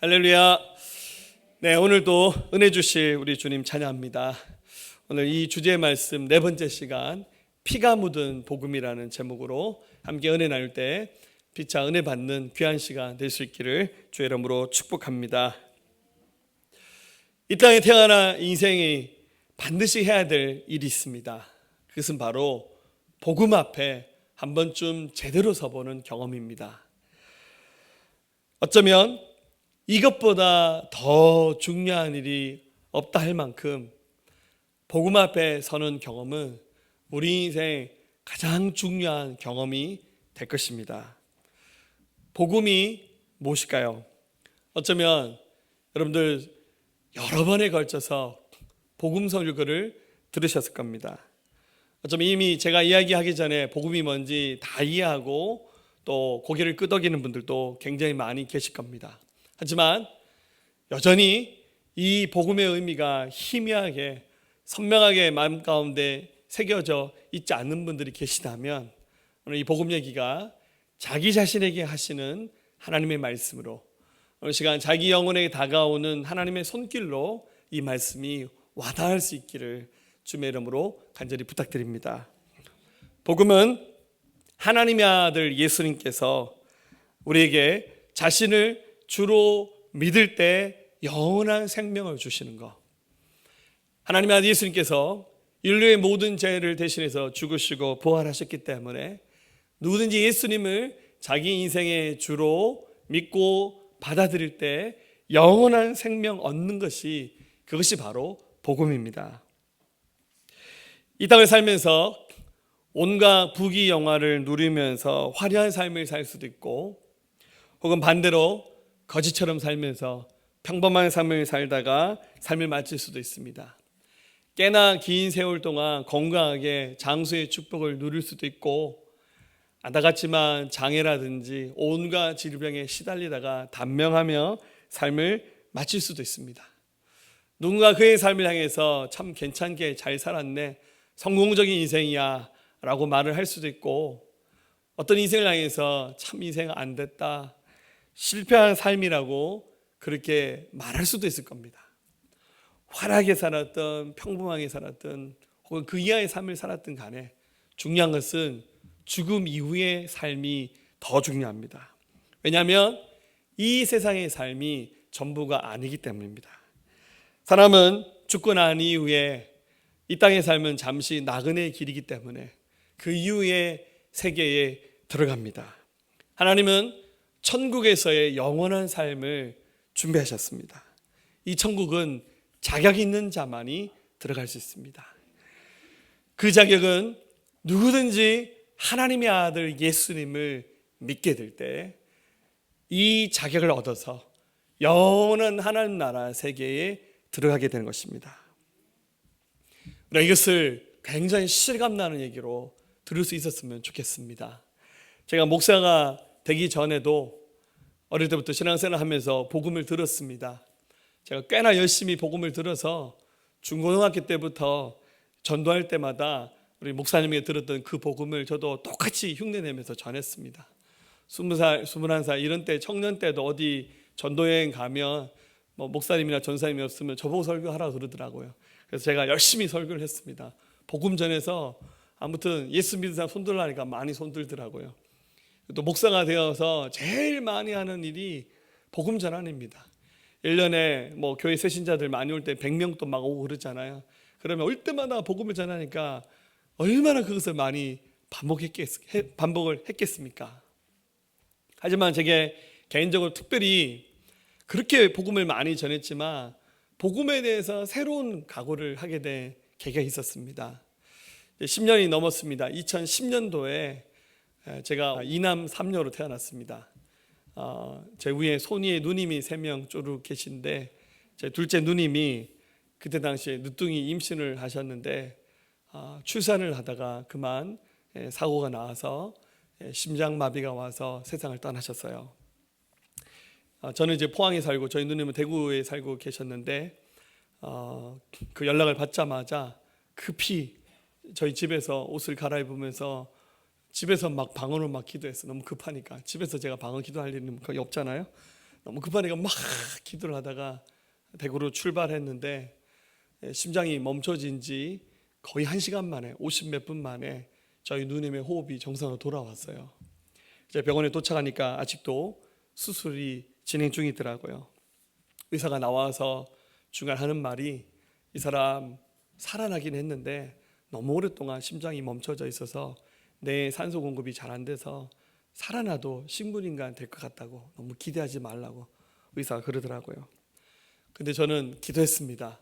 할렐루야. 네, 오늘도 은혜 주실 우리 주님 찬양합니다. 오늘 이 주제의 말씀 네 번째 시간, 피가 묻은 복음이라는 제목으로 함께 은혜 나눌 때 피차 은혜 받는 귀한 시간 될 수 있기를 주의 이름으로 축복합니다. 이 땅에 태어나 인생이 반드시 해야 될 일이 있습니다. 그것은 바로 복음 앞에 한 번쯤 제대로 서보는 경험입니다. 어쩌면 이것보다 더 중요한 일이 없다 할 만큼 복음 앞에 서는 경험은 우리 인생 가장 중요한 경험이 될 것입니다. 복음이 무엇일까요? 어쩌면 여러분들 여러 번에 걸쳐서 복음 설교를 들으셨을 겁니다. 어쩌면 이미 제가 이야기하기 전에 복음이 뭔지 다 이해하고 또 고개를 끄덕이는 분들도 굉장히 많이 계실 겁니다. 하지만 여전히 이 복음의 의미가 희미하게 선명하게 마음 가운데 새겨져 있지 않는 분들이 계시다면 오늘 이 복음 얘기가 자기 자신에게 하시는 하나님의 말씀으로 오늘 시간 자기 영혼에게 다가오는 하나님의 손길로 이 말씀이 와닿을 수 있기를 주의 이름으로 간절히 부탁드립니다. 복음은 하나님의 아들 예수님께서 우리에게 자신을 주로 믿을 때 영원한 생명을 주시는 것, 하나님의 아들 예수님께서 인류의 모든 죄를 대신해서 죽으시고 부활하셨기 때문에 누구든지 예수님을 자기 인생의 주로 믿고 받아들일 때 영원한 생명 얻는 것이 그것이 바로 복음입니다. 이 땅을 살면서 온갖 부귀영화를 누리면서 화려한 삶을 살 수도 있고 혹은 반대로 거지처럼 살면서 평범한 삶을 살다가 삶을 마칠 수도 있습니다. 꽤나 긴 세월 동안 건강하게 장수의 축복을 누릴 수도 있고 안타깝지만 장애라든지 온갖 질병에 시달리다가 단명하며 삶을 마칠 수도 있습니다. 누군가 그의 삶을 향해서 참 괜찮게 잘 살았네, 성공적인 인생이야 라고 말을 할 수도 있고 어떤 인생을 향해서 참 인생 안 됐다, 실패한 삶이라고 그렇게 말할 수도 있을 겁니다. 화려하게 살았던 평범하게 살았던 혹은 그 이하의 삶을 살았던 간에 중요한 것은 죽음 이후의 삶이 더 중요합니다. 왜냐하면 이 세상의 삶이 전부가 아니기 때문입니다. 사람은 죽고 난 이후에 이 땅의 삶은 잠시 나그네의 길이기 때문에 그 이후의 세계에 들어갑니다. 하나님은 천국에서의 영원한 삶을 준비하셨습니다. 이 천국은 자격 있는 자만이 들어갈 수 있습니다. 그 자격은 누구든지 하나님의 아들 예수님을 믿게 될 때 이 자격을 얻어서 영원한 하나님 나라 세계에 들어가게 되는 것입니다. 우리가 이것을 굉장히 실감나는 얘기로 들을 수 있었으면 좋겠습니다. 제가 목사가 되기 전에도 어릴 때부터 신앙생활을 하면서 복음을 들었습니다. 제가 꽤나 열심히 복음을 들어서 중고등학교 때부터 전도할 때마다 우리 목사님에게 들었던 그 복음을 저도 똑같이 흉내내면서 전했습니다. 20살, 21살 이런 때 청년 때도 어디 전도여행 가면 목사님이나 전사님이 없으면 저보고 설교하라고 그러더라고요. 그래서 제가 열심히 설교를 했습니다. 복음 전해서 아무튼 예수 믿는 사람 손들라니까 많이 손들더라고요. 또 목사가 되어서 제일 많이 하는 일이 복음 전환입니다. 1년에 교회 새신자들 많이 올 때 100명도 막 오고 그러잖아요. 그러면 올 때마다 복음을 전하니까 얼마나 그것을 많이 반복을 했겠습니까? 하지만 제게 개인적으로 특별히 그렇게 복음을 많이 전했지만 복음에 대해서 새로운 각오를 하게 된 계기가 있었습니다. 10년이 넘었습니다. 2010년도에 제가 2남 3녀로 태어났습니다. 제 위에 손위에 누님이 3명 쪼르륵 계신데 제 둘째 누님이 그때 당시에 늦둥이 임신을 하셨는데 출산을 하다가 그만 사고가 나와서 심장마비가 와서 세상을 떠나셨어요. 저는 이제 포항에 살고 저희 누님은 대구에 살고 계셨는데 그 연락을 받자마자 급히 저희 집에서 옷을 갈아입으면서 집에서 막 방언을 막 기도했어요. 너무 급하니까 집에서 제가 방언 기도할 일은 거의 없잖아요. 너무 급하니까 막 기도를 하다가 대구로 출발했는데 심장이 멈춰진 지 거의 1시간 만에 50 몇 분 만에 저희 누님의 호흡이 정상으로 돌아왔어요. 이제 병원에 도착하니까 아직도 수술이 진행 중이더라고요. 의사가 나와서 중간 하는 말이 이 사람 살아나긴 했는데 너무 오랫동안 심장이 멈춰져 있어서 내 산소 공급이 잘 안 돼서 살아나도 식물인간 될 것 같다고 너무 기대하지 말라고 의사가 그러더라고요. 근데 저는 기도했습니다.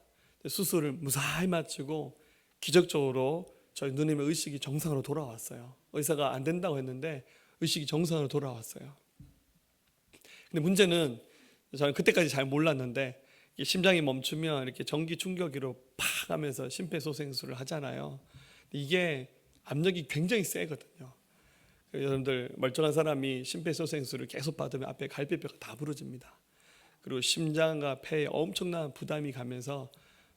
수술을 무사히 마치고 기적적으로 저희 누님의 의식이 정상으로 돌아왔어요. 의사가 안 된다고 했는데 의식이 정상으로 돌아왔어요. 근데 문제는 저는 그때까지 잘 몰랐는데 심장이 멈추면 이렇게 전기 충격기로 팍 하면서 심폐소생술을 하잖아요. 이게 압력이 굉장히 세거든요. 여러분들 멀쩡한 사람이 심폐소생술을 계속 받으면 앞에 갈비뼈가 다 부러집니다. 그리고 심장과 폐에 엄청난 부담이 가면서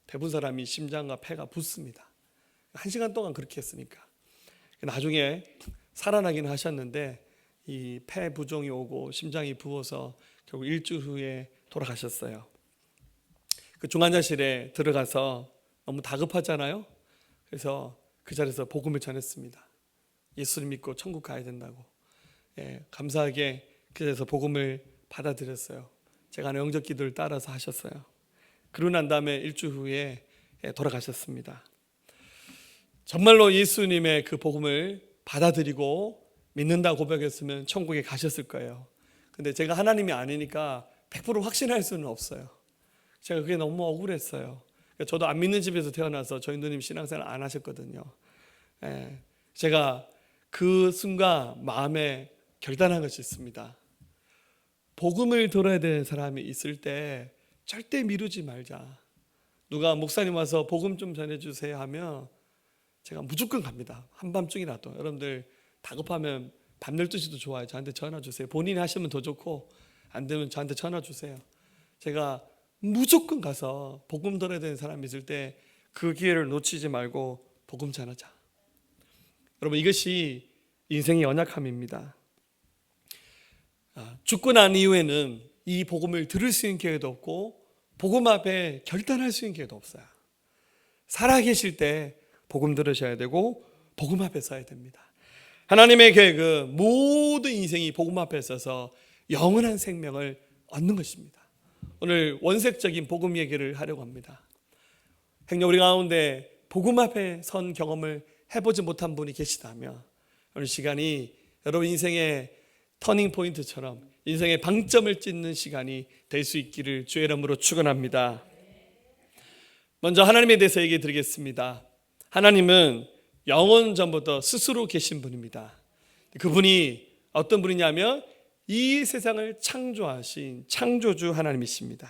대부분 사람이 심장과 폐가 붓습니다. 1시간 동안 그렇게 했으니까. 나중에 살아나긴 하셨는데 이 폐 부종이 오고 심장이 부어서 결국 일주일 후에 돌아가셨어요. 그 중환자실에 들어가서 너무 다급하잖아요. 그래서 그 자리에서 복음을 전했습니다. 예수를 믿고 천국 가야 된다고. 감사하게 그 자리에서 복음을 받아들였어요. 제가 하는 영접 기도를 따라서 하셨어요. 그러고 난 다음에 일주일 후에 돌아가셨습니다. 정말로 예수님의 그 복음을 받아들이고 믿는다 고백했으면 천국에 가셨을 거예요. 근데 제가 하나님이 아니니까 100% 확신할 수는 없어요. 제가 그게 너무 억울했어요. 저도 안 믿는 집에서 태어나서 저희 누님 신앙생활 안 하셨거든요. 제가 그 순간 마음에 결단한 것이 있습니다. 복음을 들어야 되는 사람이 있을 때 절대 미루지 말자. 누가 목사님 와서 복음 좀 전해주세요 하면 제가 무조건 갑니다. 한밤중이라도. 여러분들 다급하면 밤 12시도 좋아요. 저한테 전화 주세요. 본인이 하시면 더 좋고 안 되면 저한테 전화 주세요. 제가 무조건 가서 복음 들어야 되는 사람이 있을 때 그 기회를 놓치지 말고 복음 전하자. 여러분 이것이 인생의 연약함입니다. 죽고 난 이후에는 이 복음을 들을 수 있는 기회도 없고 복음 앞에 결단할 수 있는 기회도 없어요. 살아계실 때 복음 들으셔야 되고 복음 앞에 서야 됩니다. 하나님의 계획은 모든 인생이 복음 앞에 서서 영원한 생명을 얻는 것입니다. 오늘 원색적인 복음 얘기를 하려고 합니다. 행여 우리 가운데 복음 앞에 선 경험을 해보지 못한 분이 계시다면 오늘 시간이 여러분 인생의 터닝 포인트처럼 인생의 방점을 찍는 시간이 될 수 있기를 주의 이름으로 축원합니다. 먼저 하나님에 대해서 얘기해 드리겠습니다. 하나님은 영원 전부터 스스로 계신 분입니다. 그분이 어떤 분이냐면 이 세상을 창조하신 창조주 하나님이십니다.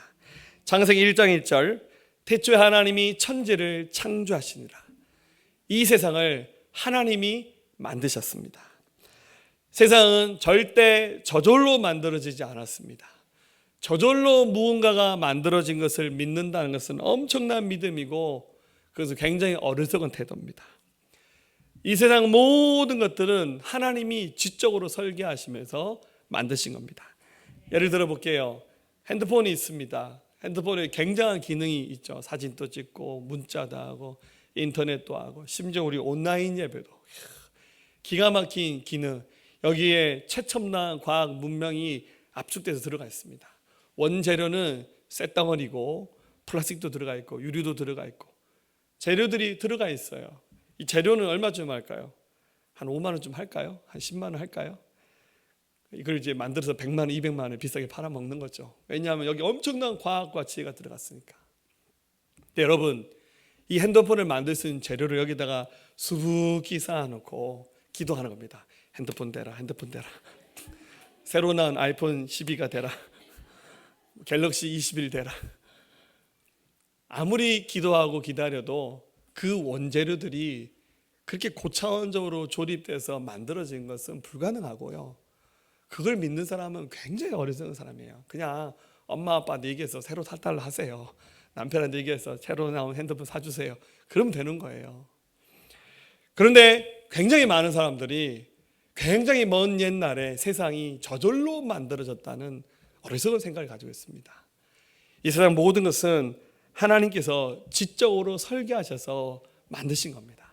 창세기 1장 1절 태초에 하나님이 천지를 창조하시니라. 이 세상을 하나님이 만드셨습니다. 세상은 절대 저절로 만들어지지 않았습니다. 저절로 무언가가 만들어진 것을 믿는다는 것은 엄청난 믿음이고 그것은 굉장히 어리석은 태도입니다. 이 세상 모든 것들은 하나님이 지적으로 설계하시면서 만드신 겁니다. 예를 들어 볼게요. 핸드폰이 있습니다. 핸드폰에 굉장한 기능이 있죠. 사진도 찍고 문자도 하고 인터넷도 하고 심지어 우리 온라인 예배도 기가 막힌 기능. 여기에 최첨단 과학 문명이 압축돼서 들어가 있습니다. 원재료는 쇳덩어리고 플라스틱도 들어가 있고 유리도 들어가 있고 재료들이 들어가 있어요. 이 재료는 얼마쯤 할까요? 한 5만 원쯤 할까요? 한 10만 원 할까요? 이걸 이제 만들어서 100만 원, 200만 원에 비싸게 팔아먹는 거죠. 왜냐하면 여기 엄청난 과학과 지혜가 들어갔으니까. 근데 여러분 이 핸드폰을 만들 수 있는 재료를 여기다가 수북히 쌓아놓고 기도하는 겁니다. 핸드폰 대라, 핸드폰 대라. 새로 나온 아이폰 12가 되라. 갤럭시 21 되라. 아무리 기도하고 기다려도 그 원재료들이 그렇게 고차원적으로 조립돼서 만들어진 것은 불가능하고요. 그걸 믿는 사람은 굉장히 어리석은 사람이에요. 그냥 엄마 아빠한테 얘기해서 새로 사달라 하세요. 남편한테 얘기해서 새로 나온 핸드폰 사주세요. 그러면 되는 거예요. 그런데 굉장히 많은 사람들이 굉장히 먼 옛날에 세상이 저절로 만들어졌다는 어리석은 생각을 가지고 있습니다. 이 세상 모든 것은 하나님께서 지적으로 설계하셔서 만드신 겁니다.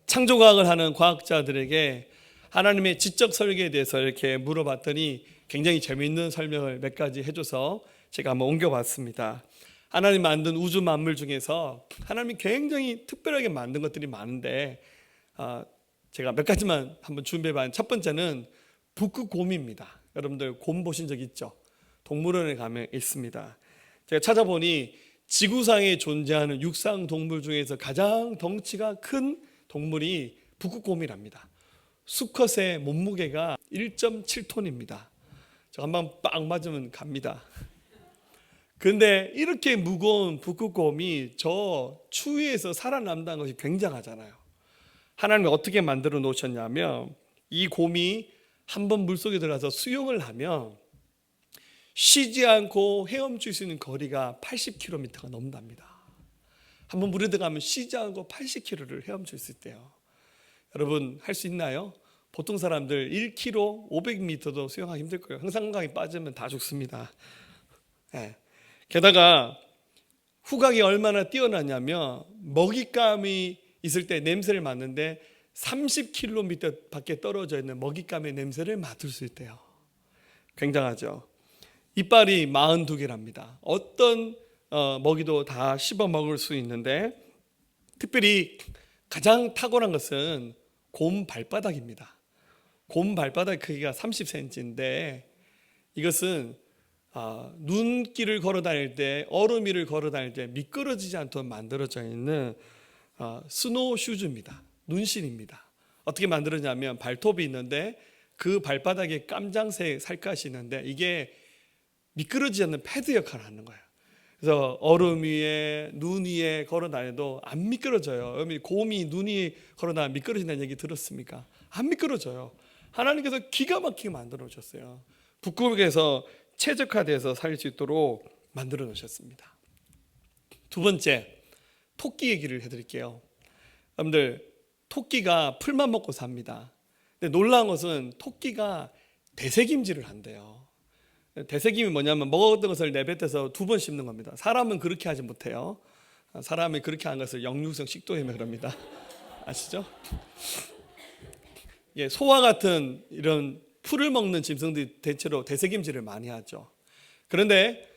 창조과학을 하는 과학자들에게 하나님의 지적 설계에 대해서 이렇게 물어봤더니 굉장히 재미있는 설명을 몇 가지 해줘서 제가 한번 옮겨봤습니다. 하나님 만든 우주 만물 중에서 하나님이 굉장히 특별하게 만든 것들이 많은데 제가 몇 가지만 한번 준비해봤는데, 첫 번째는 북극곰입니다. 여러분들 곰 보신 적 있죠? 동물원에 가면 있습니다. 제가 찾아보니 지구상에 존재하는 육상 동물 중에서 가장 덩치가 큰 동물이 북극곰이랍니다. 수컷의 몸무게가 1.7톤입니다. 저 한방 빵 맞으면 갑니다. 그런데 이렇게 무거운 북극곰이 저 추위에서 살아남다는 것이 굉장하잖아요. 하나님이 어떻게 만들어 놓으셨냐면, 이 곰이 한번 물속에 들어가서 수영을 하면 쉬지 않고 헤엄칠 수 있는 거리가 80km가 넘는답니다. 한번 물에 들어가면 쉬지 않고 80km를 헤엄칠 수 있대요. 여러분 할 수 있나요? 보통 사람들 1km, 500m도 수영하기 힘들 거예요. 항상강에 빠지면 다 죽습니다. 네. 게다가 후각이 얼마나 뛰어나냐면, 먹잇감이 있을 때 냄새를 맡는데 30km 밖에 떨어져 있는 먹잇감의 냄새를 맡을 수 있대요. 굉장하죠. 이빨이 42개랍니다. 어떤 먹이도 다 씹어 먹을 수 있는데, 특별히 가장 탁월한 것은 곰 발바닥입니다. 곰 발바닥 크기가 30cm인데 이것은 눈길을 걸어 다닐 때, 얼음 위를 걸어 다닐 때 미끄러지지 않도록 만들어져 있는 스노우 슈즈입니다. 눈신입니다. 어떻게 만들었냐면, 발톱이 있는데 그 발바닥에 깜장색 살갗이 있는데 이게 미끄러지지 않는 패드 역할을 하는 거예요. 그래서 얼음 위에, 눈 위에 걸어 다녀도 안 미끄러져요. 곰이 눈 위에 걸어 다니면 미끄러진다는 얘기 들었습니까? 안 미끄러져요. 하나님께서 기가 막히게 만들어 놓으셨어요. 북극에서 최적화돼서 살 수 있도록 만들어 놓으셨습니다. 두 번째, 토끼 얘기를 해드릴게요. 여러분들, 토끼가 풀만 먹고 삽니다. 근데 놀라운 것은 토끼가 되새김질을 한대요. 되새김이 뭐냐면, 먹었던 것을 내뱉어서 2번 씹는 겁니다. 사람은 그렇게 하지 못해요. 사람이 그렇게 하는 것을 역류성 식도염이라고 그럽니다. 아시죠? 예, 소와 같은 이런 풀을 먹는 짐승들이 대체로 되새김질을 많이 하죠. 그런데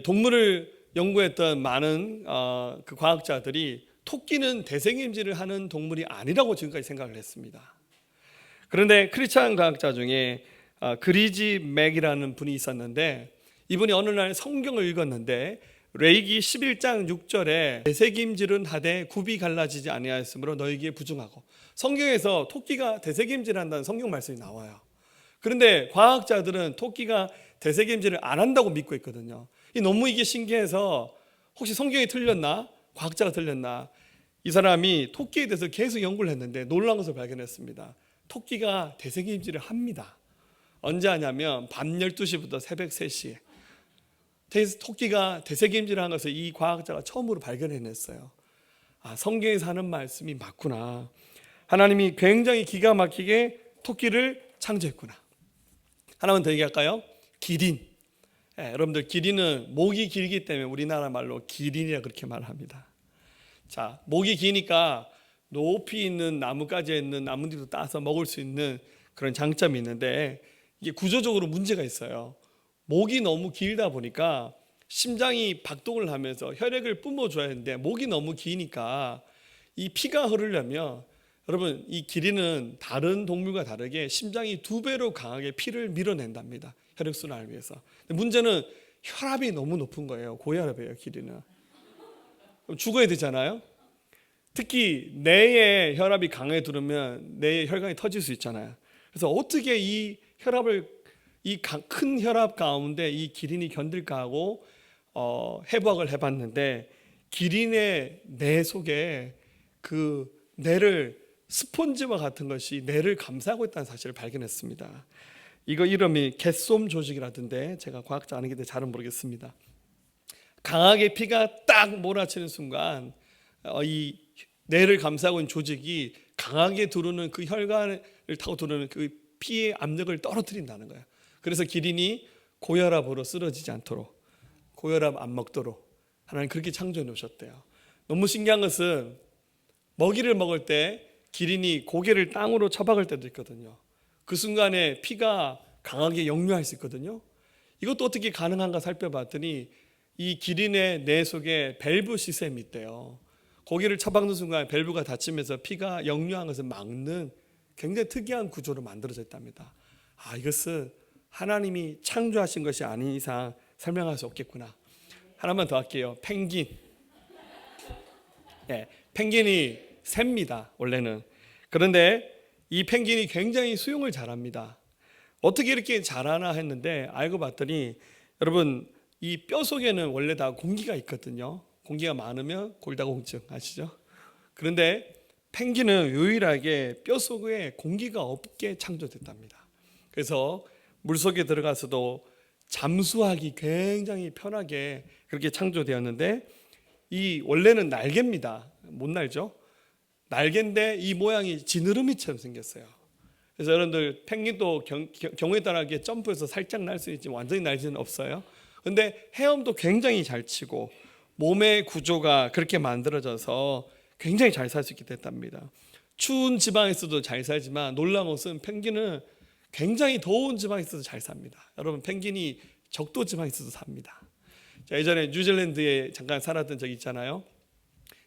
동물을 연구했던 많은 그 과학자들이 토끼는 되새김질을 하는 동물이 아니라고 지금까지 생각을 했습니다. 그런데 크리스찬 과학자 중에 그리지 맥이라는 분이 있었는데, 이분이 어느 날 성경을 읽었는데 레위기 11장 6절에 되새김질은 하되 굽이 갈라지지 아니하였으므로 너희에게 부중하고, 성경에서 토끼가 되새김질한다는 성경 말씀이 나와요. 그런데 과학자들은 토끼가 되새김질을 안 한다고 믿고 있거든요. 너무 이게 신기해서, 혹시 성경이 틀렸나? 과학자가 틀렸나? 이 사람이 토끼에 대해서 계속 연구를 했는데 놀라운 것을 발견했습니다. 토끼가 되새김질을 합니다. 언제 하냐면 밤 12시부터 새벽 3시에 토끼가 되새김질을 한 것을 이 과학자가 처음으로 발견해냈어요. 성경에서 하는 말씀이 맞구나. 하나님이 굉장히 기가 막히게 토끼를 창조했구나. 하나만 더 얘기할까요? 기린. 여러분들, 기린은 목이 길기 때문에 우리나라 말로 기린이라 그렇게 말합니다. 자, 목이 기니까 높이 있는 나무까지 있는 나뭇잎도 따서 먹을 수 있는 그런 장점이 있는데, 이게 구조적으로 문제가 있어요. 목이 너무 길다 보니까 심장이 박동을 하면서 혈액을 뿜어줘야 하는데, 목이 너무 기니까 이 피가 흐르려면, 여러분, 이 기린은 다른 동물과 다르게 심장이 2배로 강하게 피를 밀어낸답니다. 혈액순환을 위해서. 근데 문제는 혈압이 너무 높은 거예요. 고혈압이에요, 기린은. 그럼 죽어야 되잖아요. 특히 뇌에 혈압이 강하게 들으면 뇌의 혈관이 터질 수 있잖아요. 그래서 어떻게 이 혈압을, 이 큰 혈압 가운데 이 기린이 견딜까 하고 해부학을 해봤는데, 기린의 뇌 속에 그 뇌를, 스폰지와 같은 것이 뇌를 감싸고 있다는 사실을 발견했습니다. 이거 이름이 갯솜 조직이라던데, 제가 과학자 아니기 때문에 잘은 모르겠습니다. 강하게 피가 딱 몰아치는 순간 이 뇌를 감싸고 있는 조직이 강하게 두르는 그 혈관을 타고 두르는 그 피의 압력을 떨어뜨린다는 거예요. 그래서 기린이 고혈압으로 쓰러지지 않도록, 고혈압 안 먹도록 하나님 그렇게 창조해 놓으셨대요. 너무 신기한 것은 먹이를 먹을 때 기린이 고개를 땅으로 쳐박을 때도 있거든요. 그 순간에 피가 강하게 역류할 수 있거든요. 이것도 어떻게 가능한가 살펴봤더니 이 기린의 뇌 속에 밸브 시스템이 있대요. 고개를 쳐박는 순간 밸브가 닫히면서 피가 역류한 것을 막는 굉장히 특이한 구조로 만들어져 있답니다. 이것은 하나님이 창조하신 것이 아닌 이상 설명할 수 없겠구나. 하나만 더 할게요. 펭귄. 네, 펭귄이 셉니다, 원래는. 그런데 이 펭귄이 굉장히 수영을 잘합니다. 어떻게 이렇게 잘하나 했는데 알고 봤더니 여러분 이 뼈 속에는 원래 다 공기가 있거든요. 공기가 많으면 골다공증 아시죠? 그런데 펭귄은 유일하게 뼈 속에 공기가 없게 창조됐답니다. 그래서 물속에 들어가서도 잠수하기 굉장히 편하게 그렇게 창조되었는데 이 원래는 날개입니다. 못 날죠? 날개인데 이 모양이 지느러미처럼 생겼어요. 그래서 여러분들 펭귄도 경우에 따라 점프해서 살짝 날 수 있지만 완전히 날 수는 없어요. 그런데 헤엄도 굉장히 잘 치고 몸의 구조가 그렇게 만들어져서 굉장히 잘 살 수 있게 됐답니다. 추운 지방에서도 잘 살지만 놀라운 것은 펭귄은 굉장히 더운 지방에서도 잘 삽니다. 여러분 펭귄이 적도 지방에서도 삽니다. 자, 예전에 뉴질랜드에 잠깐 살았던 적 있잖아요.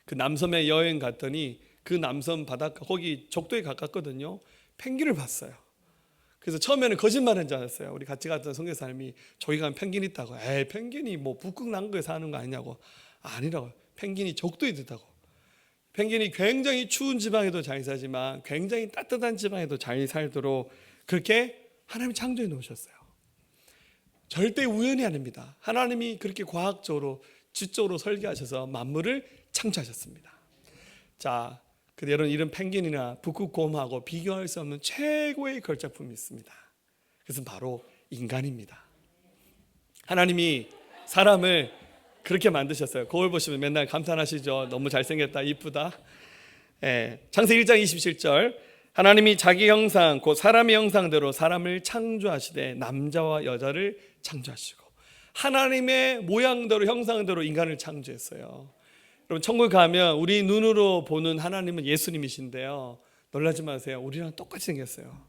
그 남섬에 여행 갔더니 그 남섬 바닷가 거기 적도에 가깝거든요. 펭귄을 봤어요. 그래서 처음에는 거짓말한 줄 알았어요. 우리 같이 갔던 선교사님이 저기 가면 펭귄 있다고. 펭귄이 뭐 북극 남극에 사는 거 아니냐고. 아니라고. 펭귄이 적도에 있다고. 펭귄이 굉장히 추운 지방에도 잘 살지만 굉장히 따뜻한 지방에도 잘 살도록 그렇게 하나님이 창조해 놓으셨어요. 절대 우연이 아닙니다. 하나님이 그렇게 과학적으로 지적으로 설계하셔서 만물을 창조하셨습니다. 자, 근데 여러분 이런 펭귄이나 북극곰하고 비교할 수 없는 최고의 걸작품이 있습니다. 그것은 바로 인간입니다. 하나님이 사람을 그렇게 만드셨어요. 거울 보시면 맨날 감탄하시죠. 너무 잘생겼다, 이쁘다. 창세기 1장 27절 하나님이 자기 형상 곧 사람의 형상대로 사람을 창조하시되 남자와 여자를 창조하시고 하나님의 모양대로 형상대로 인간을 창조했어요. 여러분 천국 가면 우리 눈으로 보는 하나님은 예수님이신데요. 놀라지 마세요. 우리랑 똑같이 생겼어요.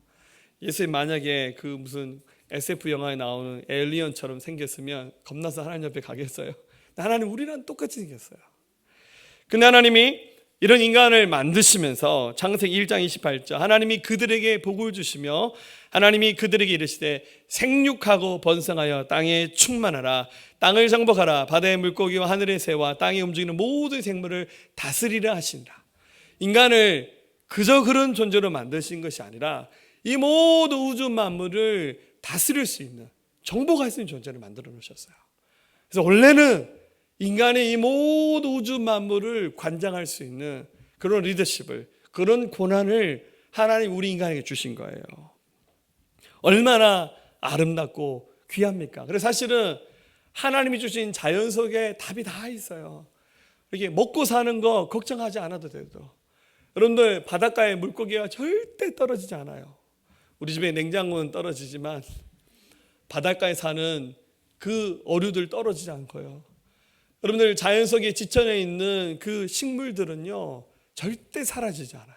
예수님 만약에 그 무슨 SF 영화에 나오는 에일리언처럼 생겼으면 겁나서 하나님 옆에 가겠어요. 하나님 우리랑 똑같이 생겼어요. 근데 하나님이 이런 인간을 만드시면서 창세기 1장 28절 하나님이 그들에게 복을 주시며 하나님이 그들에게 이르시되 생육하고 번성하여 땅에 충만하라 땅을 정복하라 바다의 물고기와 하늘의 새와 땅에 움직이는 모든 생물을 다스리라 하시니라. 인간을 그저 그런 존재로 만드신 것이 아니라 이 모든 우주 만물을 다스릴 수 있는 정복할 수 있는 존재를 만들어 놓으셨어요. 그래서 원래는 인간의 이 모든 우주 만물을 관장할 수 있는 그런 리더십을, 그런 권한을 하나님 우리 인간에게 주신 거예요. 얼마나 아름답고 귀합니까? 그래서 사실은 하나님이 주신 자연 속에 답이 다 있어요. 이렇게 먹고 사는 거 걱정하지 않아도 돼도. 여러분들 바닷가에 물고기가 절대 떨어지지 않아요. 우리 집에 냉장고는 떨어지지만 바닷가에 사는 그 어류들 떨어지지 않고요. 여러분들 자연 속에 지천에 있는 그 식물들은요 절대 사라지지 않아요.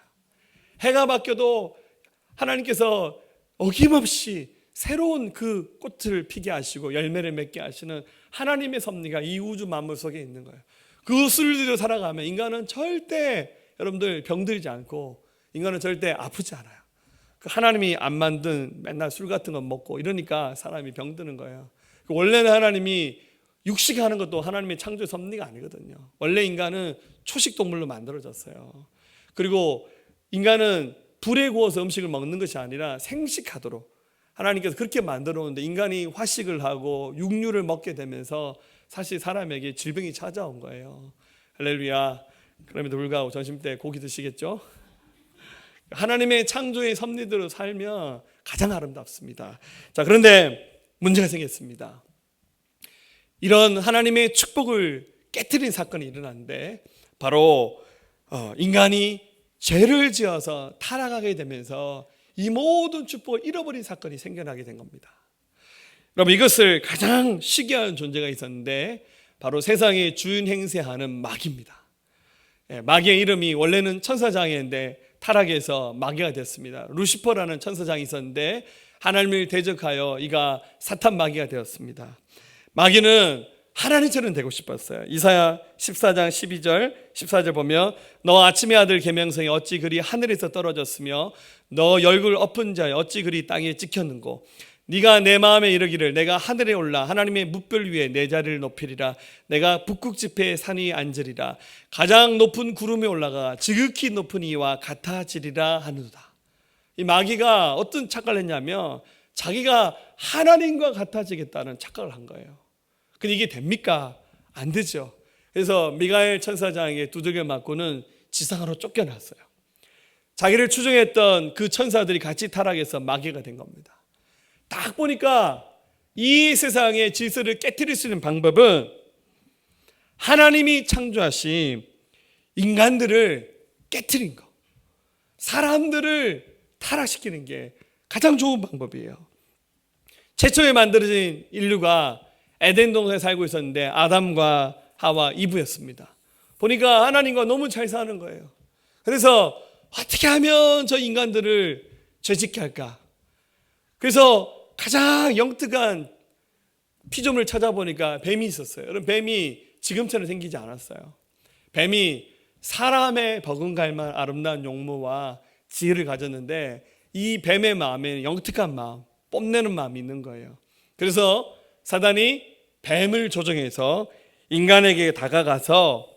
해가 바뀌어도 하나님께서 어김없이 새로운 그 꽃을 피게 하시고 열매를 맺게 하시는 하나님의 섭리가 이 우주 만물 속에 있는 거예요. 그 술들로 살아가면 인간은 절대 여러분들 병들지 않고 인간은 절대 아프지 않아요. 그 하나님이 안 만든 맨날 술 같은 거 먹고 이러니까 사람이 병드는 거예요. 원래는 하나님이 육식하는 것도 하나님의 창조의 섭리가 아니거든요. 원래 인간은 초식 동물로 만들어졌어요. 그리고 인간은 불에 구워서 음식을 먹는 것이 아니라 생식하도록 하나님께서 그렇게 만들어 놓는데 인간이 화식을 하고 육류를 먹게 되면서 사실 사람에게 질병이 찾아온 거예요. 할렐루야. 그럼에도 불구하고 점심때 고기 드시겠죠? 하나님의 창조의 섭리대로 살면 가장 아름답습니다. 자, 그런데 문제가 생겼습니다. 이런 하나님의 축복을 깨트린 사건이 일어났는데 바로 인간이 죄를 지어서 타락하게 되면서 이 모든 축복을 잃어버린 사건이 생겨나게 된 겁니다. 여러분, 이것을 가장 쉽게 하는 존재가 있었는데 바로 세상의 주인 행세하는 마귀입니다. 마귀의 이름이 원래는 천사장이었는데 타락해서 마귀가 됐습니다. 루시퍼라는 천사장이 있었는데 하나님을 대적하여 이가 사탄 마귀가 되었습니다. 마귀는 하나님처럼 되고 싶었어요. 이사야 14장 12절 14절 보면 너 아침의 아들 계명성이 어찌 그리 하늘에서 떨어졌으며 너 얼굴 엎은 자여 어찌 그리 땅에 찍혔는고 네가 내 마음에 이르기를 내가 하늘에 올라 하나님의 뭇별 위에 내 자리를 높이리라 내가 북극 지폐에 산이 앉으리라 가장 높은 구름에 올라가 지극히 높은 이와 같아지리라 하는도다. 이 마귀가 어떤 착각을 했냐면 자기가 하나님과 같아지겠다는 착각을 한 거예요. 근데 이게 됩니까? 안 되죠. 그래서 미가엘 천사장에게 두들겨 맞고는 지상으로 쫓겨났어요. 자기를 추종했던 그 천사들이 같이 타락해서 마귀가 된 겁니다. 딱 보니까 이 세상의 질서를 깨트릴 수 있는 방법은 하나님이 창조하신 인간들을 깨트린 거, 사람들을 타락시키는 게 가장 좋은 방법이에요. 최초에 만들어진 인류가 에덴 동산에 살고 있었는데 아담과 하와 이브였습니다. 보니까 하나님과 너무 잘 사는 거예요. 그래서 어떻게 하면 저 인간들을 죄짓게 할까? 그래서 가장 영특한 피조물을 찾아보니까 뱀이 있었어요. 여러분, 뱀이 지금처럼 생기지 않았어요. 뱀이 사람의 버금갈만 아름다운 용모와 지혜를 가졌는데 이 뱀의 마음에는 영특한 마음, 뽐내는 마음이 있는 거예요. 그래서 사단이 뱀을 조종해서 인간에게 다가가서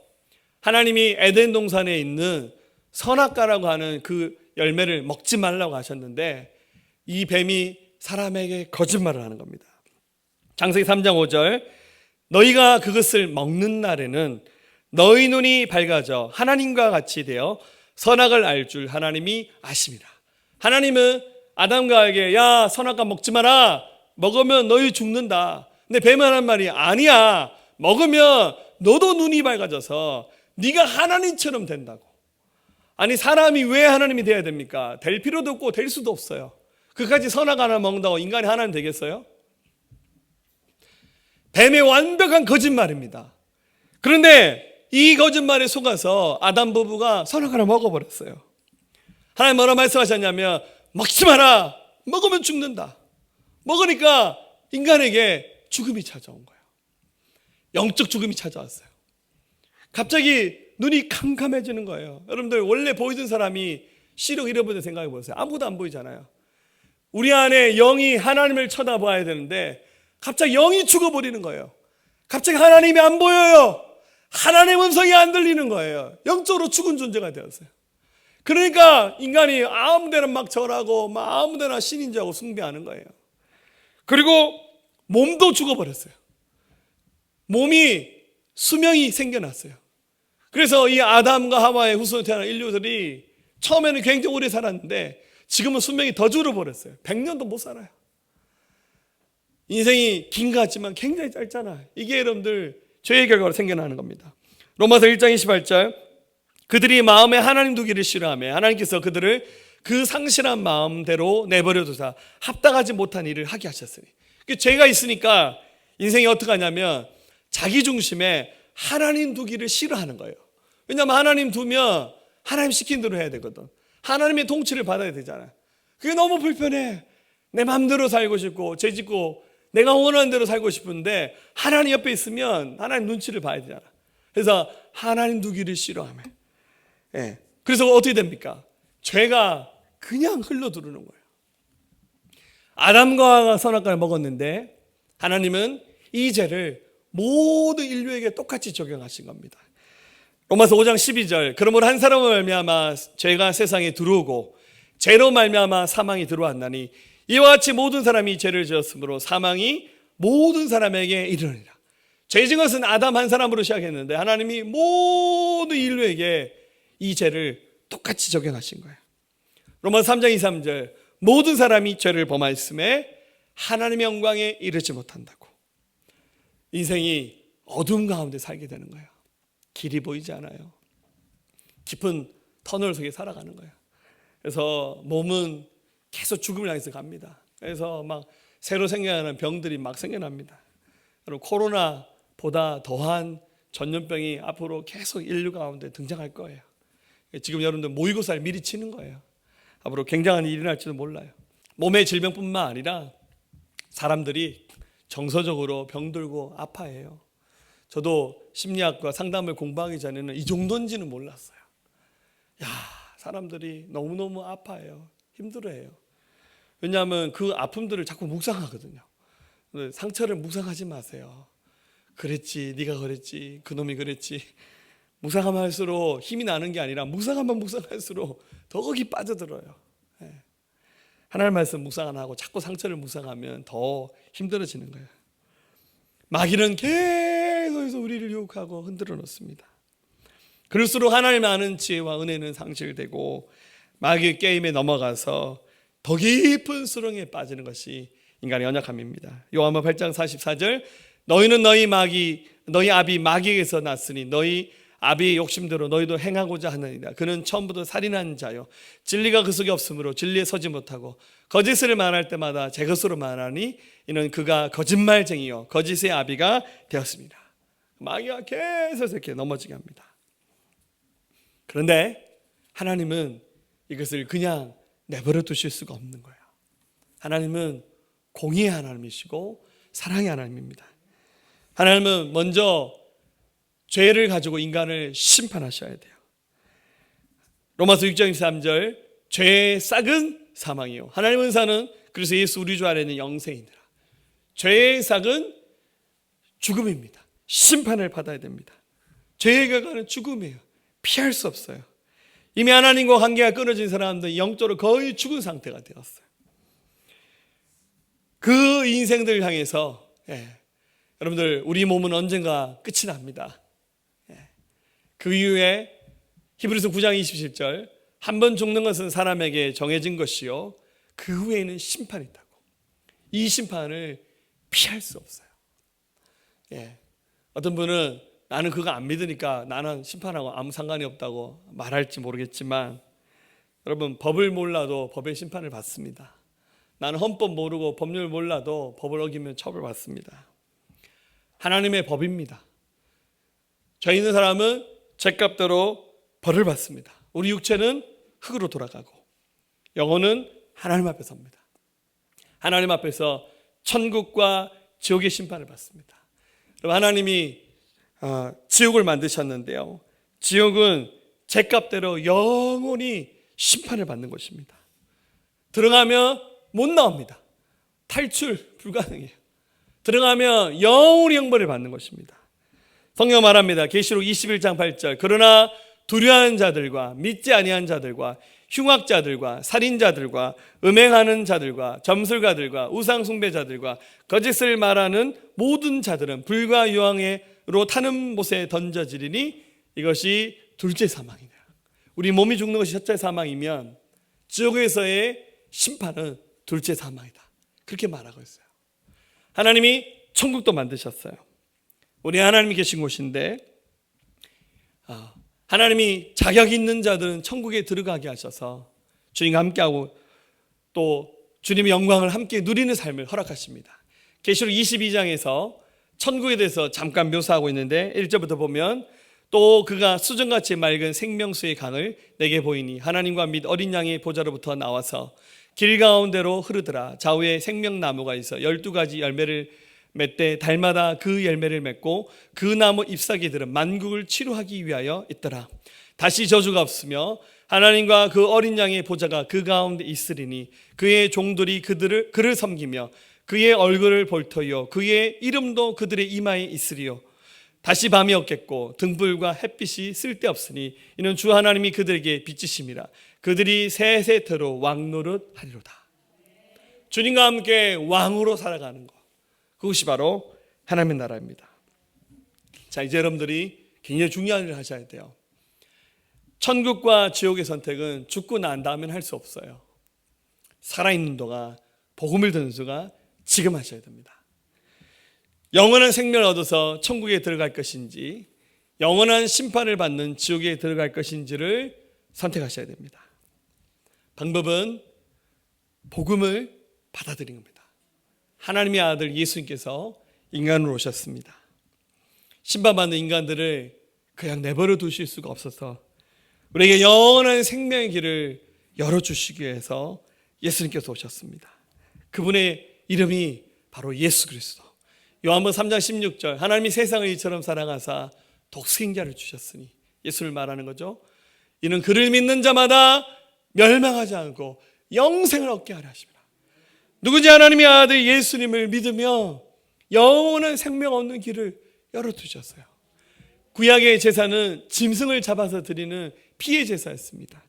하나님이 에덴 동산에 있는 선악과라고 하는 그 열매를 먹지 말라고 하셨는데 이 뱀이 사람에게 거짓말을 하는 겁니다. 창세기 3장 5절 너희가 그것을 먹는 날에는 너희 눈이 밝아져 하나님과 같이 되어 선악을 알 줄 하나님이 아심이라. 하나님은 아담과 하에게 야 선악과 먹지 마라. 먹으면 너희 죽는다. 근데 뱀은 하는 말이 아니야. 먹으면 너도 눈이 밝아져서 네가 하나님처럼 된다고. 아니 사람이 왜 하나님이 돼야 됩니까? 될 필요도 없고 될 수도 없어요. 그까지 선악 하나 먹는다고 인간이 하나님 되겠어요? 뱀의 완벽한 거짓말입니다. 그런데 이 거짓말에 속아서 아담 부부가 선악 하나 먹어버렸어요. 하나님 뭐라 말씀하셨냐면 먹지 마라. 먹으면 죽는다. 먹으니까 인간에게 죽음이 찾아온 거예요. 영적 죽음이 찾아왔어요. 갑자기 눈이 캄캄해지는 거예요. 여러분들 원래 보이던 사람이 시력 잃어버린 생각해 보세요. 아무것도 안 보이잖아요. 우리 안에 영이 하나님을 쳐다봐야 되는데 갑자기 영이 죽어버리는 거예요. 갑자기 하나님이 안 보여요. 하나님의 음성이 안 들리는 거예요. 영적으로 죽은 존재가 되었어요. 그러니까 인간이 아무데나 막 절하고 막 아무데나 신인 줄 알고 숭배하는 거예요. 그리고 몸도 죽어버렸어요. 몸이 수명이 생겨났어요. 그래서 이 아담과 하와의 후손으로 태어난 인류들이 처음에는 굉장히 오래 살았는데 지금은 수명이 더 줄어버렸어요. 100년도 못 살아요. 인생이 긴 것 같지만 굉장히 짧잖아요. 이게 여러분들 죄의 결과로 생겨나는 겁니다. 로마서 1장 28절 그들이 마음에 하나님 두기를 싫어하며 하나님께서 그들을 그 상실한 마음대로 내버려 두사 합당하지 못한 일을 하게 하셨으니. 죄가 있으니까 인생이 어떻게 하냐면 자기 중심에 하나님 두기를 싫어하는 거예요. 왜냐하면 하나님 두면 하나님 시킨 대로 해야 되거든. 하나님의 통치를 받아야 되잖아요. 그게 너무 불편해. 내 마음대로 살고 싶고 죄짓고 내가 원하는 대로 살고 싶은데 하나님 옆에 있으면 하나님 눈치를 봐야 되잖아. 그래서 하나님 두기를 싫어하며 그래서 어떻게 됩니까? 죄가 그냥 흘러들어오는 거예요. 아담과 하와가 선악과를 먹었는데 하나님은 이 죄를 모든 인류에게 똑같이 적용하신 겁니다. 로마서 5장 12절 그러므로 한 사람을 말미암아 죄가 세상에 들어오고 죄로 말미암아 사망이 들어왔나니 이와 같이 모든 사람이 죄를 지었으므로 사망이 모든 사람에게 이르느니라. 죄진 것은 아담 한 사람으로 시작했는데 하나님이 모든 인류에게 이 죄를 똑같이 적용하신 거예요. 로마서 3장 2, 3절 모든 사람이 죄를 범하였음에 하나님의 영광에 이르지 못한다고. 인생이 어두운 가운데 살게 되는 거예요. 길이 보이지 않아요. 깊은 터널 속에 살아가는 거예요. 그래서 몸은 계속 죽음을 향해서 갑니다. 그래서 막 새로 생겨나는 병들이 막 생겨납니다. 여러분, 코로나보다 더한 전염병이 앞으로 계속 인류 가운데 등장할 거예요. 지금 여러분들 모의고사를 미리 치는 거예요. 앞으로 굉장한 일이 일어날지도 몰라요. 몸의 질병뿐만 아니라 사람들이 정서적으로 병들고 아파해요. 저도 심리학과 상담을 공부하기 전에는 이 정도인지는 몰랐어요. 사람들이 너무너무 아파해요. 힘들어해요. 왜냐하면 그 아픔들을 자꾸 묵상하거든요. 상처를 묵상하지 마세요. 그랬지, 네가 그랬지, 그놈이 그랬지. 묵상하면 할수록 힘이 나는 게 아니라 묵상하면 묵상할수록 더 거기 빠져들어요. 하나님 말씀 묵상 안 하고 자꾸 상처를 묵상하면 더 힘들어지는 거예요. 마귀는 계속해서 우리를 유혹하고 흔들어 놓습니다. 그럴수록 하나님 아는 지혜와 은혜는 상실되고 마귀의 게임에 넘어가서 더 깊은 수렁에 빠지는 것이 인간의 연약함입니다. 요한복음 8장 44절, 너희는 너희 아비 마귀에게서 났으니 너희 아비의 욕심대로 너희도 행하고자 하느니라. 그는 처음부터 살인한 자요, 진리가 그 속에 없으므로 진리에 서지 못하고 거짓을 말할 때마다 제 것으로 말하니 이는 그가 거짓말쟁이요 거짓의 아비가 되었습니다. 마귀가 계속 이렇게 넘어지게 합니다. 그런데 하나님은 이것을 그냥 내버려 두실 수가 없는 거예요. 하나님은 공의의 하나님이시고 사랑의 하나님입니다. 하나님은 먼저 죄를 가지고 인간을 심판하셔야 돼요. 로마서 6장 23절, 죄의 싹은 사망이요 하나님의 은사는 그래서 예수 우리 주 안에 있는 영생이니라. 죄의 싹은 죽음입니다. 심판을 받아야 됩니다. 죄의 결과는 죽음이에요. 피할 수 없어요. 이미 하나님과 관계가 끊어진 사람들은 영적으로 거의 죽은 상태가 되었어요. 그 인생들 향해서 여러분들, 우리 몸은 언젠가 끝이 납니다. 그 이후에 히브리서 9장 27절, 한 번 죽는 것은 사람에게 정해진 것이요 그 후에는 심판이 있다고. 이 심판을 피할 수 없어요. 어떤 분은 나는 그거 안 믿으니까 나는 심판하고 아무 상관이 없다고 말할지 모르겠지만, 여러분, 법을 몰라도 법의 심판을 받습니다. 나는 헌법 모르고 법률 몰라도 법을 어기면 처벌받습니다. 하나님의 법입니다. 죄 있는 사람은 죄값대로 벌을 받습니다. 우리 육체는 흙으로 돌아가고 영혼은 하나님 앞에 섭니다. 하나님 앞에서 천국과 지옥의 심판을 받습니다. 하나님이 지옥을 만드셨는데요, 지옥은 죄값대로 영원히 심판을 받는 것입니다. 들어가면 못 나옵니다. 탈출 불가능해요. 들어가면 영원히 형벌을 받는 것입니다. 성경 말합니다. 계시록 21장 8절, 그러나 두려워하는 자들과 믿지 아니한 자들과 흉악자들과 살인자들과 음행하는 자들과 점술가들과 우상숭배자들과 거짓을 말하는 모든 자들은 불과 유황으로 타는 못에 던져지리니 이것이 둘째 사망이다. 우리 몸이 죽는 것이 첫째 사망이면 지옥에서의 심판은 둘째 사망이다. 그렇게 말하고 있어요. 하나님이 천국도 만드셨어요. 우리 하나님이 계신 곳인데, 하나님이 자격 있는 자들은 천국에 들어가게 하셔서 주님과 함께하고 또 주님의 영광을 함께 누리는 삶을 허락하십니다. 계시록 22장에서 천국에 대해서 잠깐 묘사하고 있는데 1절부터 보면, 또 그가 수정같이 맑은 생명수의 강을 내게 보이니 하나님과 및 어린 양의 보좌로부터 나와서 길 가운데로 흐르더라. 좌우에 생명나무가 있어 12가지 열매를 맺되 달마다 그 열매를 맺고 그 나무 잎사귀들은 만국을 치료하기 위하여 있더라. 다시 저주가 없으며 하나님과 그 어린 양의 보좌가 그 가운데 있으리니 그의 종들이 그를 섬기며 그의 얼굴을 볼 터이요 그의 이름도 그들의 이마에 있으리요. 다시 밤이 없겠고 등불과 햇빛이 쓸데없으니 이는 주 하나님이 그들에게 빛이심이라. 그들이 세세토록 왕노릇 하리로다. 주님과 함께 왕으로 살아가는 것, 그것이 바로 하나님의 나라입니다. 자, 이제 여러분들이 굉장히 중요한 일을 하셔야 돼요. 천국과 지옥의 선택은 죽고 난 다음엔 할 수 없어요. 살아있는 동안 복음을 듣는 수가 지금 하셔야 됩니다. 영원한 생명을 얻어서 천국에 들어갈 것인지 영원한 심판을 받는 지옥에 들어갈 것인지를 선택하셔야 됩니다. 방법은 복음을 받아들이는 겁니다. 하나님의 아들 예수님께서 인간으로 오셨습니다. 심판받는 인간들을 그냥 내버려 두실 수가 없어서 우리에게 영원한 생명의 길을 열어주시기 위해서 예수님께서 오셨습니다. 그분의 이름이 바로 예수 그리스도. 요한복음 3장 16절, 하나님이 세상을 이처럼 사랑하사 독생자를 주셨으니, 예수를 말하는 거죠. 이는 그를 믿는 자마다 멸망하지 않고 영생을 얻게 하려 하십니다. 누구지? 하나님의 아들 예수님을 믿으며 영원한 생명 얻는 길을 열어두셨어요. 구약의 제사는 짐승을 잡아서 드리는 피의 제사였습니다.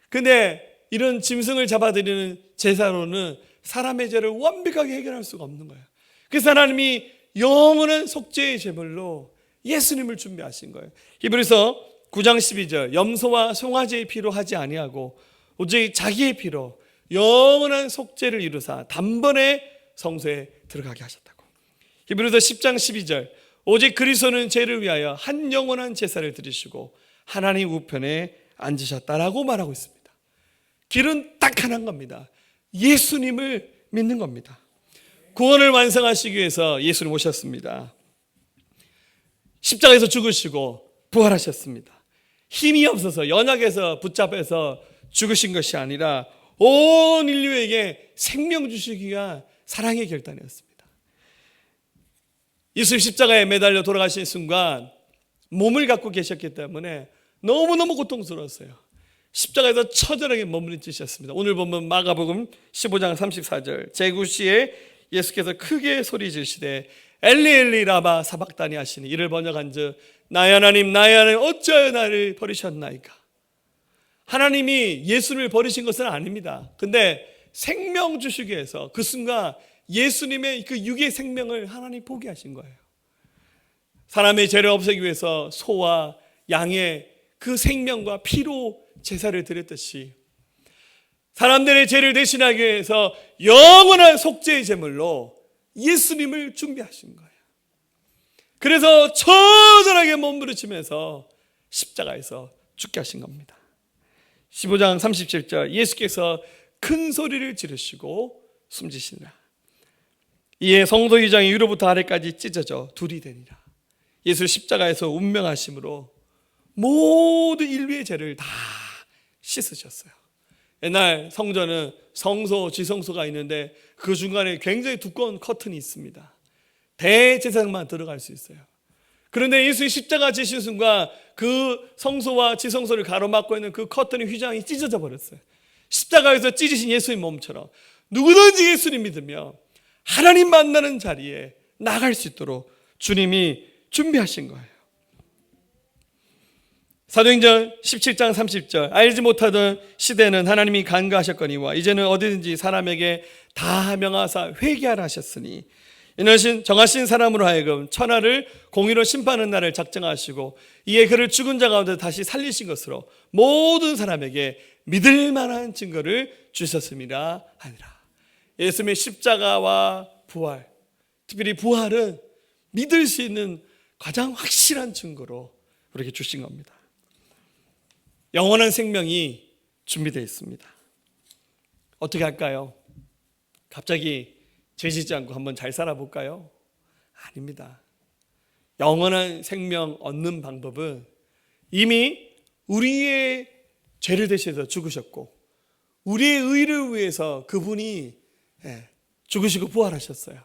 근데 이런 짐승을 잡아 드리는 제사로는 사람의 죄를 완벽하게 해결할 수가 없는 거예요. 그래서 하나님이 영원한 속죄의 제물로 예수님을 준비하신 거예요. 히브리서 9장 12절, 염소와 송아지의 피로 하지 아니하고 오직 자기의 피로 영원한 속죄를 이루사 단번에 성소에 들어가게 하셨다고. 히브리서 10장 12절, 오직 그리스도는 죄를 위하여 한 영원한 제사를 드리시고 하나님 우편에 앉으셨다라고 말하고 있습니다. 길은 딱 하나인 겁니다. 예수님을 믿는 겁니다. 구원을 완성하시기 위해서 예수님 오셨습니다. 십자가에서 죽으시고 부활하셨습니다. 힘이 없어서 연약해서 붙잡혀서 죽으신 것이 아니라 온 인류에게 생명 주시기 위한 사랑의 결단이었습니다. 예수님 십자가에 매달려 돌아가신 순간 몸을 갖고 계셨기 때문에 너무너무 고통스러웠어요. 십자가에서 처절하게 머무르셨습니다. 오늘 보면 마가복음 15장 34절, 제구시에 예수께서 크게 소리 지르시되 엘리 엘리 라마 사박다니 하시니, 이를 번역한즉 나의 하나님 나의 하나님 어찌하여 나를 버리셨나이까. 하나님이 예수님을 버리신 것은 아닙니다. 근데 생명 주시기 위해서 그 순간 예수님의 그 육의 생명을 하나님 포기하신 거예요. 사람의 죄를 없애기 위해서 소와 양의 그 생명과 피로 제사를 드렸듯이 사람들의 죄를 대신하기 위해서 영원한 속죄의 제물로 예수님을 준비하신 거예요. 그래서 처절하게 몸부림치면서 십자가에서 죽게 하신 겁니다. 15장 37절, 예수께서 큰 소리를 지르시고 숨지시니라. 이에 성도 2장이 위로부터 아래까지 찢어져 둘이 되니라. 예수 십자가에서 운명하심으로 모든 인류의 죄를 다 씻으셨어요. 옛날 성전은 성소, 지성소가 있는데 그 중간에 굉장히 두꺼운 커튼이 있습니다. 대제사장만 들어갈 수 있어요. 그런데 예수의 십자가 지신 순간 그 성소와 지성소를 가로막고 있는 그 커튼의 휘장이 찢어져 버렸어요. 십자가에서 찢으신 예수의 몸처럼 누구든지 예수님 믿으며 하나님 만나는 자리에 나갈 수 있도록 주님이 준비하신 거예요. 사도행전 17장 30절, 알지 못하던 시대는 하나님이 간과하셨거니와 이제는 어디든지 사람에게 다 명하사 회개하라 하셨으니, 이는 정하신 사람으로 하여금 천하를 공의로 심판하는 날을 작정하시고 이에 그를 죽은 자 가운데 다시 살리신 것으로 모든 사람에게 믿을 만한 증거를 주셨음이라 하니라. 예수님의 십자가와 부활, 특별히 부활은 믿을 수 있는 가장 확실한 증거로 우리에게 주신 겁니다. 영원한 생명이 준비되어 있습니다. 어떻게 할까요? 갑자기 죄짓지 않고 한번 잘 살아볼까요? 아닙니다. 영원한 생명 얻는 방법은 이미 우리의 죄를 대신해서 죽으셨고 우리의 의를 위해서 그분이 죽으시고 부활하셨어요.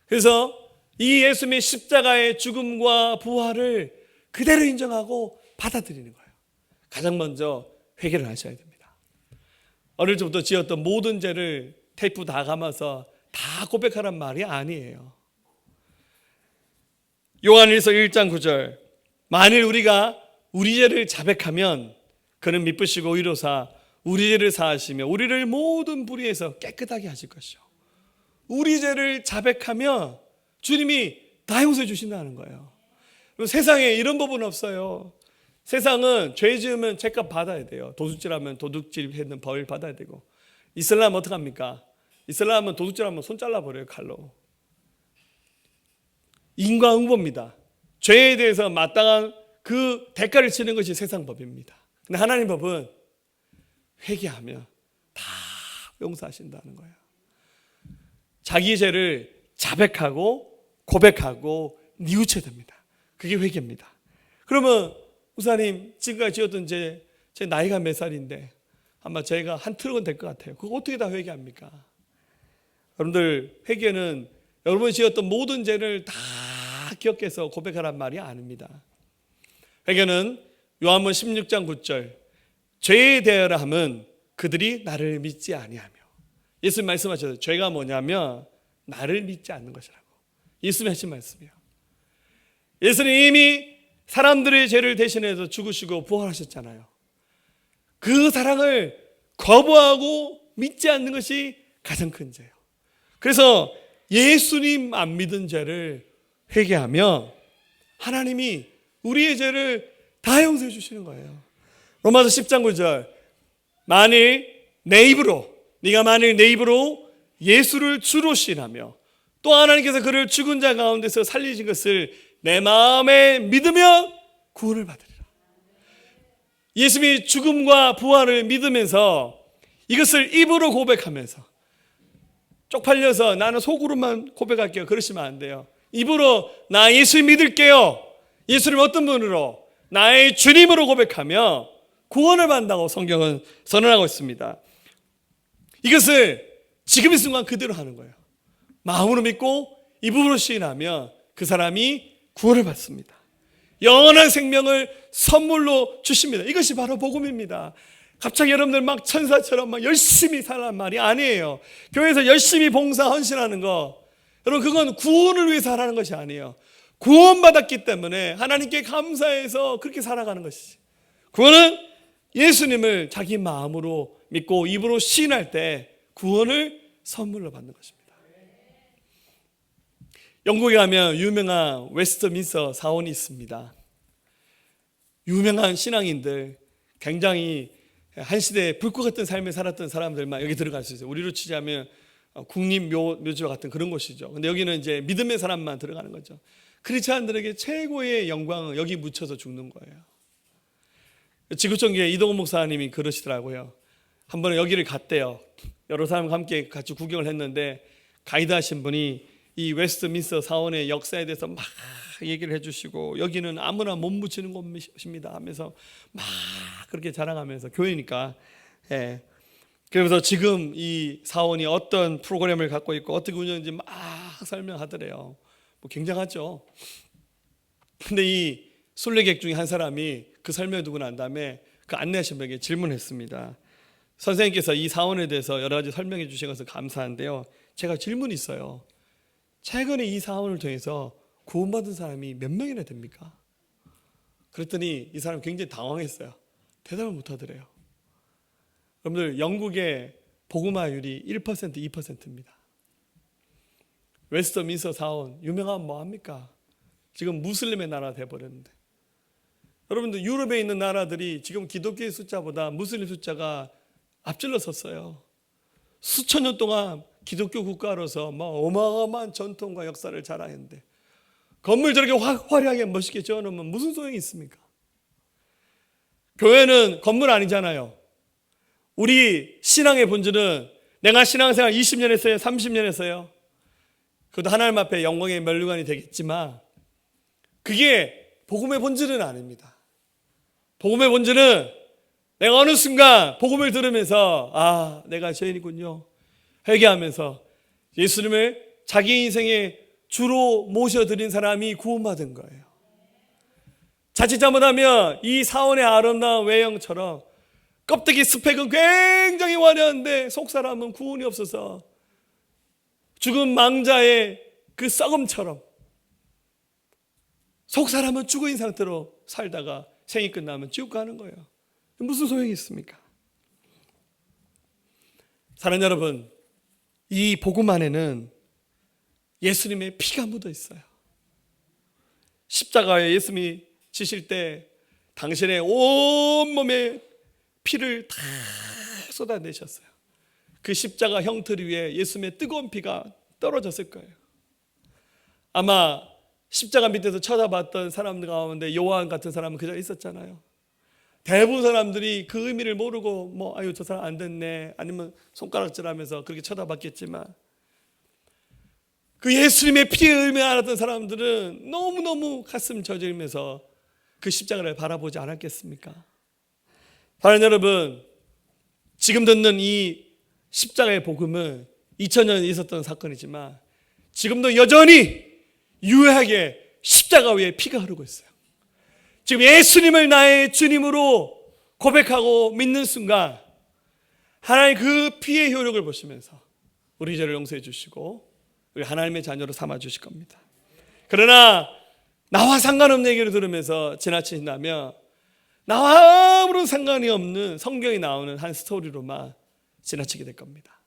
그래서 이 예수님의 십자가의 죽음과 부활을 그대로 인정하고 받아들이는 거예요. 가장 먼저 회개를 하셔야 됩니다. 어릴 때부터 지었던 모든 죄를 테이프 다 감아서 다 고백하란 말이 아니에요. 요한일서 1장 9절, 만일 우리가 우리 죄를 자백하면 그는 미쁘시고 의로사 우리 죄를 사하시며 우리를 모든 불의에서 깨끗하게 하실 것이요. 우리 죄를 자백하면 주님이 다 용서해 주신다는 거예요. 세상에 이런 법은 없어요. 세상은 죄 지으면 죄값 받아야 돼요. 도둑질하면 도둑질하는 벌 받아야 되고, 이슬람 어떡합니까? 이슬람은 도둑질하면 손 잘라버려요, 칼로. 인과응보입니다. 죄에 대해서 마땅한 그 대가를 치는 것이 세상 법입니다. 근데 하나님 법은 회개하면 다 용서하신다는 거예요. 자기 죄를 자백하고 고백하고 뉘우쳐야 됩니다. 그게 회개입니다. 그러면 목사님, 지금까지 지었던 제 나이가 몇 살인데 아마 제가 한 트럭은 될 것 같아요. 그거 어떻게 다 회개합니까? 여러분들, 회개는 여러분이 지었던 모든 죄를 다 기억해서 고백하란 말이 아닙니다. 회개는 요한복음 16장 9절, 죄에 대하여 함은 그들이 나를 믿지 아니하며. 예수님 말씀하셨어요. 죄가 뭐냐면 나를 믿지 않는 것이라고. 예수님이 하신 말씀이에요. 예수님 이미 사람들의 죄를 대신해서 죽으시고 부활하셨잖아요. 그 사랑을 거부하고 믿지 않는 것이 가장 큰 죄예요. 그래서 예수님 안 믿은 죄를 회개하며 하나님이 우리의 죄를 다 용서해 주시는 거예요. 로마서 10장 9절, 네가 만일 내 입으로 예수를 주로 시인하며 또 하나님께서 그를 죽은 자 가운데서 살리신 것을 내 마음에 믿으면 구원을 받으리라. 예수님이 죽음과 부활을 믿으면서 이것을 입으로 고백하면서, 쪽팔려서 나는 속으로만 고백할게요, 그러시면 안 돼요. 입으로 나 예수 믿을게요, 예수님 어떤 분으로? 나의 주님으로 고백하며 구원을 받는다고 성경은 선언하고 있습니다. 이것을 지금 이 순간 그대로 하는 거예요. 마음으로 믿고 입으로 시인하면 그 사람이 구원을 받습니다. 영원한 생명을 선물로 주십니다. 이것이 바로 복음입니다. 갑자기 여러분들 막 천사처럼 막 열심히 살란 말이 아니에요. 교회에서 열심히 봉사 헌신하는 거, 여러분, 그건 구원을 위해서 하라는 것이 아니에요. 구원받았기 때문에 하나님께 감사해서 그렇게 살아가는 것이지. 구원은 예수님을 자기 마음으로 믿고 입으로 시인할 때 구원을 선물로 받는 것입니다. 영국에 가면 유명한 웨스트민스터 사원이 있습니다. 유명한 신앙인들, 굉장히 한 시대에 불꽃 같은 삶을 살았던 사람들만 여기 들어갈 수 있어요. 우리로 치자면 국립묘지와 같은 그런 곳이죠. 근데 여기는 이제 믿음의 사람만 들어가는 거죠. 크리스찬들에게 최고의 영광은 여기 묻혀서 죽는 거예요. 지구촌교회 이동훈 목사님이 그러시더라고요. 한 번은 여기를 갔대요. 여러 사람과 함께 같이 구경을 했는데 가이드 하신 분이 이 웨스트민스터 사원의 역사에 대해서 막 얘기를 해주시고, 여기는 아무나 못 묻히는 곳입니다 하면서 막 그렇게 자랑하면서, 교회니까. 그래서 지금 이 사원이 어떤 프로그램을 갖고 있고 어떻게 운영하는지 막 설명하더래요. 뭐 굉장하죠. 근데 이 순례객 중에 한 사람이 그 설명을 듣고 난 다음에 그 안내하신 분에게 질문했습니다. 선생님께서 이 사원에 대해서 여러 가지 설명해 주신 것은 감사한데요, 제가 질문이 있어요. 최근에 이 사원을 통해서 구원받은 사람이 몇 명이나 됩니까? 그랬더니 이 사람이 굉장히 당황했어요. 대답을 못 하더래요. 여러분들, 영국의 복음화율이 1%, 2%입니다. 웨스트민스터 사원, 유명하면 뭐합니까? 지금 무슬림의 나라 돼버렸는데, 여러분들, 유럽에 있는 나라들이 지금 기독교의 숫자보다 무슬림 숫자가 앞질러 섰어요. 수천 년 동안 기독교 국가로서 어마어마한 전통과 역사를 자랑했는데 건물 저렇게 화려하게 멋있게 지어놓으면 무슨 소용이 있습니까? 교회는 건물 아니잖아요. 우리 신앙의 본질은, 내가 신앙생활 20년 했어요, 30년 했어요, 그것도 하나님 앞에 영광의 면류관이 되겠지만 그게 복음의 본질은 아닙니다. 복음의 본질은 내가 어느 순간 복음을 들으면서 내가 죄인이군요 회개하면서 예수님을 자기 인생의 주로 모셔드린 사람이 구원받은 거예요. 자칫 잘못하면 이 사원의 아름다운 외형처럼 껍데기 스펙은 굉장히 화려한데 속 사람은 구원이 없어서 죽은 망자의 그 썩음처럼 속 사람은 죽은 상태로 살다가 생이 끝나면 지옥 가는 거예요. 무슨 소용이 있습니까? 사랑하는 여러분, 이 복음 안에는 예수님의 피가 묻어 있어요. 십자가에 예수님이 지실 때 당신의 온몸에 피를 다 쏟아내셨어요. 그 십자가 형틀 위에 예수님의 뜨거운 피가 떨어졌을 거예요. 아마 십자가 밑에서 쳐다봤던 사람들 가운데 요한 같은 사람은 그 자리에 있었잖아요. 대부분 사람들이 그 의미를 모르고 아유 저 사람 안 됐네, 아니면 손가락질하면서 그렇게 쳐다봤겠지만, 그 예수님의 피의 의미를 알았던 사람들은 너무너무 가슴 저리면서 그 십자가를 바라보지 않았겠습니까? 사랑하는 여러분, 지금 듣는 이 십자가의 복음은 2000년 있었던 사건이지만 지금도 여전히 유효하게 십자가 위에 피가 흐르고 있어요. 지금 예수님을 나의 주님으로 고백하고 믿는 순간 하나님 그 피의 효력을 보시면서 우리 죄를 용서해 주시고 우리 하나님의 자녀로 삼아 주실 겁니다. 그러나 나와 상관없는 얘기를 들으면서 지나치신다면 나와 아무런 상관이 없는 성경에 나오는 한 스토리로만 지나치게 될 겁니다.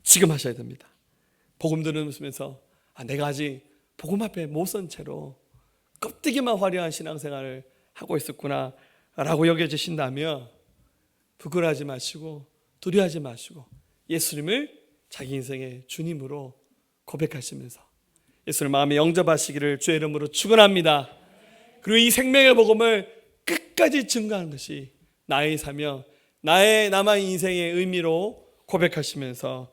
지금 하셔야 됩니다. 복음 들으면서 내가 아직 복음 앞에 못 선 채로 껍데기만 화려한 신앙생활을 하고 있었구나 라고 여겨지신다면 부끄러워하지 마시고 두려워하지 마시고 예수님을 자기 인생의 주님으로 고백하시면서 예수를 마음에 영접하시기를 주의 이름으로 축원합니다. 그리고 이 생명의 복음을 끝까지 증거하는 것이 나의 삶이며 나의 남은 인생의 의미로 고백하시면서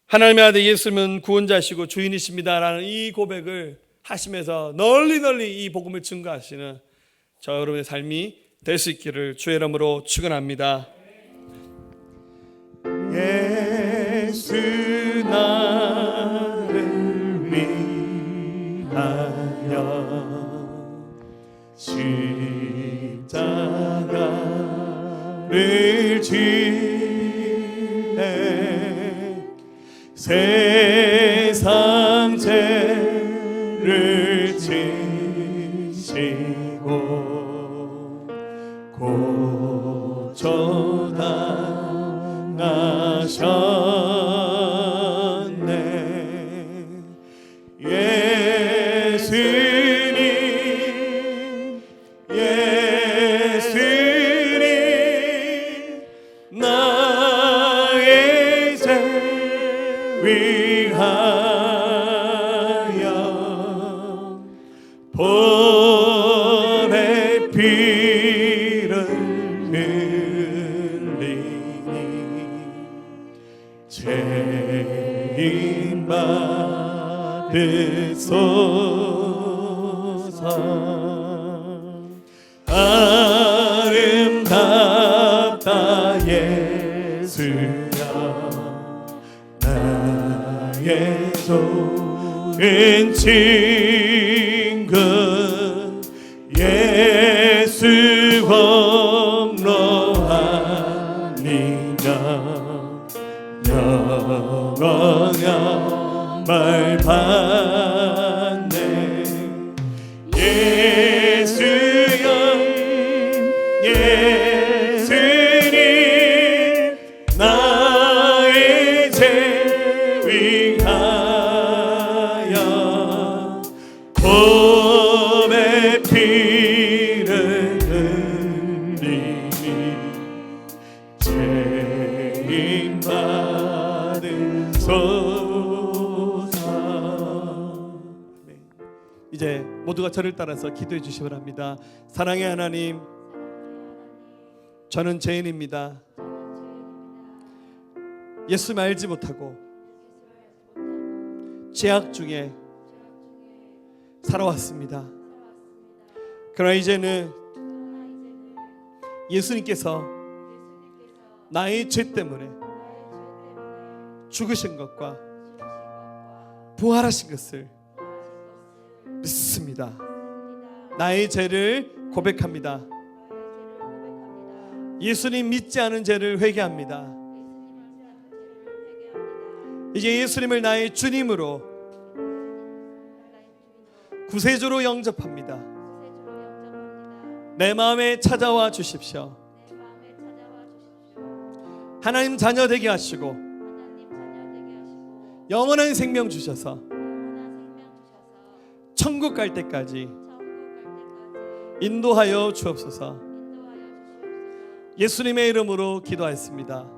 하나님의 아들 예수님은 구원자시고 주인이십니다 라는 이 고백을 하시면서 널리 이 복음을 증거하시는 저 여러분의 삶이 될 수 있기를 주의 이름으로 축원합니다. 예수 나를 위하여 십자가를 지네 세상 죄를 지시고 고쳐당하셨네. 예수님 나의 죄 위하여 보배 피를 흘리니 죄인 받으소서. 아름답다 예수야 나의 좋은 친구 예수 홈로 아니냐 영원한 말 받네. 예수님 나의 죄 위하여 봄의 피를 흘리니 죄인 받으소서. 이제 모두가 저를 따라서 기도해 주시기 바랍니다. 사랑의 하나님, 저는 죄인입니다. 예수 알지 못하고 죄악 중에 살아왔습니다. 그러나 이제는 예수님께서 나의 죄 때문에 죽으신 것과 부활하신 것을 믿습니다. 나의 죄를 고백합니다. 예수님 믿지 않은 죄를 회개합니다. 이제 예수님을 나의 주님으로 구세주로 영접합니다. 내 마음에 찾아와 주십시오. 하나님 자녀 되게 하시고 영원한 생명 주셔서 천국 갈 때까지 인도하여 주옵소서. 예수님의 이름으로 기도하였습니다.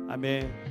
아멘.